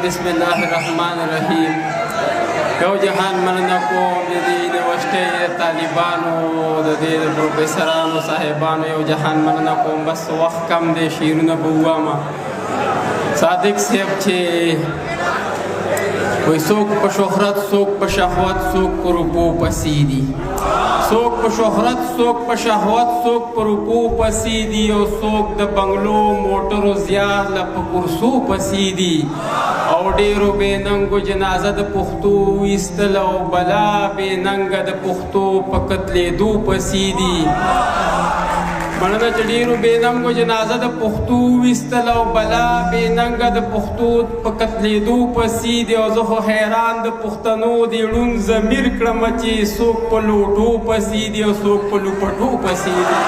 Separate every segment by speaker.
Speaker 1: بسم الله الرحمن الرحیم. یو جهان مننه کوم د دې یونیورسټۍ طالبانو د دې پروفیسرانو صاحبانو یو جهان مننه کوم. بس وخت کم دی شعرونه به ووایم. صادق صاحب چې وایي څوک په شهرت څوک په شهوت څوک په روپو پسې دي، څوک په شهرت څوک په شهوت څوک په روپو پسې دي، او څوک د بنګلو موټرو زیار له په کرسو پسې دي، او ډېرو بې ننګو جنازه د پښتو ویستل او بلا بې ننګه د پښتو په قتلېدو پسې دي. مننه چې ډېرو بې ننګو جنازه د پښتو ویستل او بلا بې ننګه د پښتو په قتلېدو پسې دي. او زه خو حیران د پښتنو د ړوند ضمیر کړمه چې څوک په لوټو پسې دي او څوک په لوپټو پسې دي.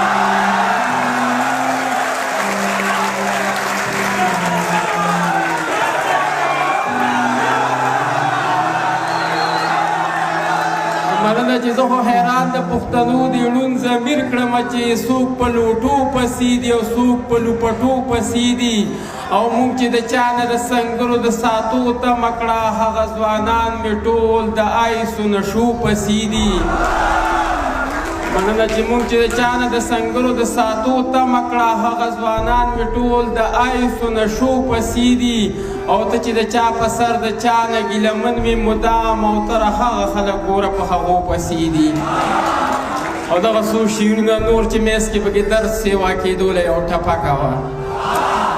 Speaker 1: مننه چې زه خو حیران د پښتنو د ړوند ضمیر کړمه چې څوک په لوټو پسې دي او څوک په لوپټو پسې دي. او موږ چې د چا نه د سنګرو د ساتو تمه کړه هغه ځوانان مې ټول د آیسو نشو پسې دي. مننه چې موږ چې د چا نه د سنګرو د ساتو تمه کړه هغه ځوانان مې ټول د آیسو نشو پسې دي. او ته چې د چا په سر د چا نه ګیلمن وي مدام او تر هغه خلک ګوره په هغو پسې دي. او دغه څو شعرونه نور چې میز کې پکې درس سیوا کېدو له یو ټپکه وه،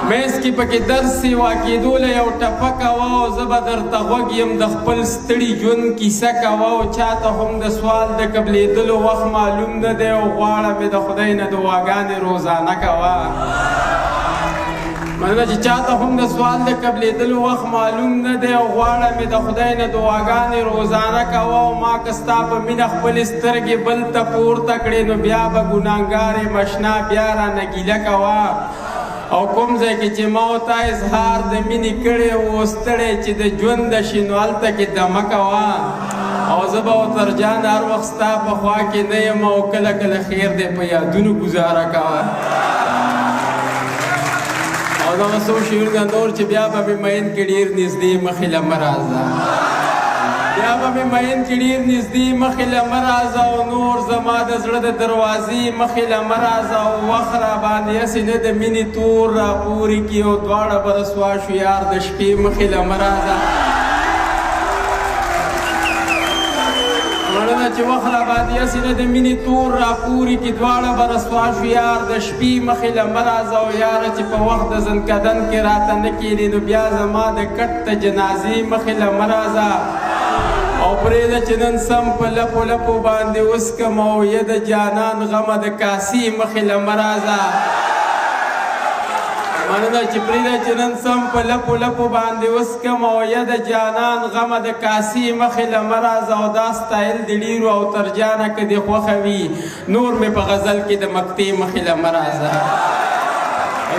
Speaker 1: میز کې پکې درس سیوا کېدو له یو ټپکه وه. او زه به درته غوږ یم د خپل ستړي ژوند کیسه کوه. او چاته هم د سوال د قبلېدلو وخت معلوم نه دی، او غواړه مې د خدای نه دعاګانې روزانه کوه. مننه چې چاته هم د سوال د قبلېدلو وخت معلوم نه دی، او غواړه مې د خدای نه دعاګانې روزانه کوه. او ما که ستا په مینه خپلې سترګې بل ته پورته کړې نو بیا به ګناهګار یم اشنا بیا رانه ګیله کوه. او کوم ځای کې چې ما ورته اظهار د مینې کړی و ستړی چې د ژونده شي نو هلته کې دمه کوه. او زه به ورته جان هر وخت ستا په خوا کې نه یم، او کله کله خیر دی په یادونو ګزاره کوه. او دغه څو شعرونه نور چې بیا به مې مین کې ډېر نږدې مخې له مه راځه، بیا به مې مین کې ډېر نږدې مخې له مه راځه. او نور زما د زړه د دروازې مخې له مه راځه. او وخت راباندې هسې نه د مینې تور راپورې کړي، او دواړه به رسوا شو یار د شپې مخې له مه راځه. مننه چې وخت راباندې هسې نه د مینې تور راپورې کړي، دواړه به رسوا شو یار د شپې مخې له مه راځه. او یاره چې په وخت د زنکدن کې راته نه کښېنې نو بیا زما د کټ د جنازې مخې له مه راځه. او پرېږده چې نن سم په لپو لپو باندې وسکم، او یه د جانان غمه د کاسې مخې له مه راځه. مننه چې پرېږده چې نن سم په لپو لپو باندې وسکم، او یه د جانان غمه د کاسې مخې له مه راځه. او دا ستایل د ډېرو او تر جانه که دې خوښه وي نور مې په غزل کې د مقطع مخې له مه راځه.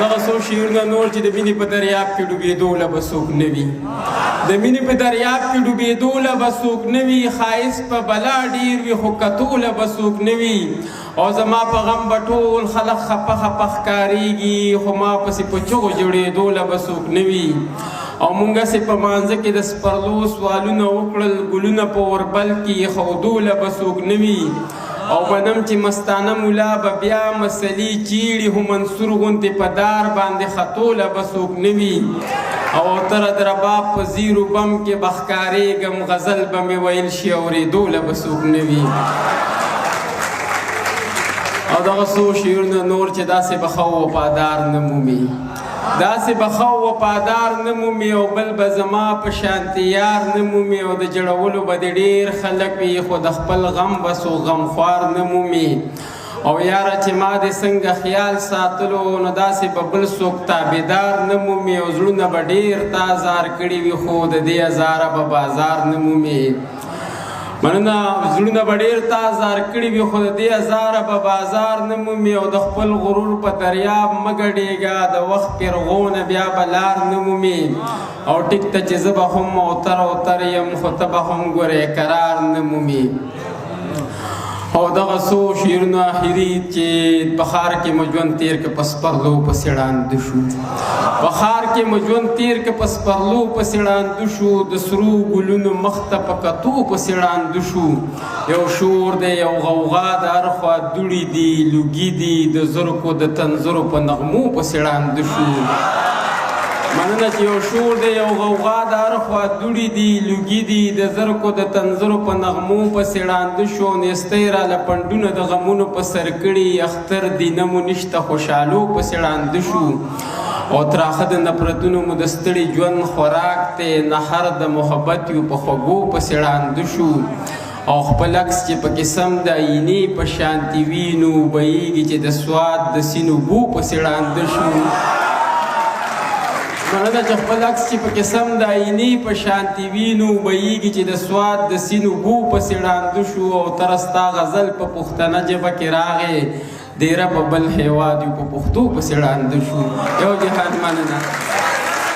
Speaker 1: دغه څو شعرونه نور چې د مینې په دریاب کې ډوبېدو له به څوک نه وي، د مینې په دریاب کې ډوبېدو له به څوک نه وي. ښایست په بلا ډېر وي خو کتو له به څوک نه وي. او زما په غم به ټول خلک خپه خپه ښکارېږي، خو ما پسې په چغو جوړېدو له به څوک نه وي. او مونږ هسې په مانځه کې د سپرلو سوالونه وکړل، ګلونه په اوربل کې ایښودو له به څوک نه وي. او منم چې مستانه مولا به بیا مسلې چیړي، خو منصور غوندې په دار باندې خطو له به څوک نه وي. او تره د رباب په زیرو بم کې به ښکارېږم، غزل به مې ویل شي اورېدو له به څوک نه وي. او دغه څو شعرونه نور چې داسې به ښه وفادار نه مومي، داسې به ښه وفادار نه مومي، او بل به زما په شانتې یار نه مومي. او د جړولو به د ډېر خلک وي خو د خپل غم به څو غمخوار نه مومي. او یاره چې ما دې څنګه خیال ساتلو نو داسې به بل څوک تابعدار نه مومي. او زړونه به ډېر تا ازار کړي وي خو د دې ازاره به بازار نه مومي. مننه زړونه به ډېر تا ازار کړي وي خو د دې ازاره به بازار نه مومي. او د خپل غرور په دریاب مه ګډېږه، د وخت پیرغونه بیا به لار نه مومي. او ټیک ته چې زه به هم اوتر اوتر یم خو ته به هم ګورې قرار نه مومي. او دغه څو شعرونه اخري چې په ښار کې مو ژوند تېر که په سپرلو پسې ړانده شو په ښار کې مو ژوند تېر که په سپرلو پسې ړانده شو د سرو ګلونو مخ ته په کتو پسې ړانده شو یو شور دی یو غوغا د هر خوا دوړي دي لوګي دي د زرکو د تنظرو په نغمو پسې ړانده شو مننه چې یو شور دی یو غوغا د هر خوا دوړي دي لوګي دي د زرکو د تنظرو په نغمو پسې ړانده شو نیستی راله پنډونه د غمونو په سر کړي اختر دینه مو نشته خوشحالو پسې ړانده شو او تراخه د نفرتونو مو د ستړي ژوند خوراک دی نهر د محبت یو په خوږو پسې ړانده شو او خپل عکس چې پکې سم د آینې په شانتي وي نو بهیږي چې د سواد د سیند اوبو پسې ړانده شو مننه چې خپل عکس چې پکې سم د آینې په شانتي وي نو بهیږي چې د سواد د سیند اوبو پسې ړانده شو او ته ستا غزل په پښتنه ژبه کې راغې دیره په بل هیواد یو په پښتو پسې ړانده شو یو جهان مننه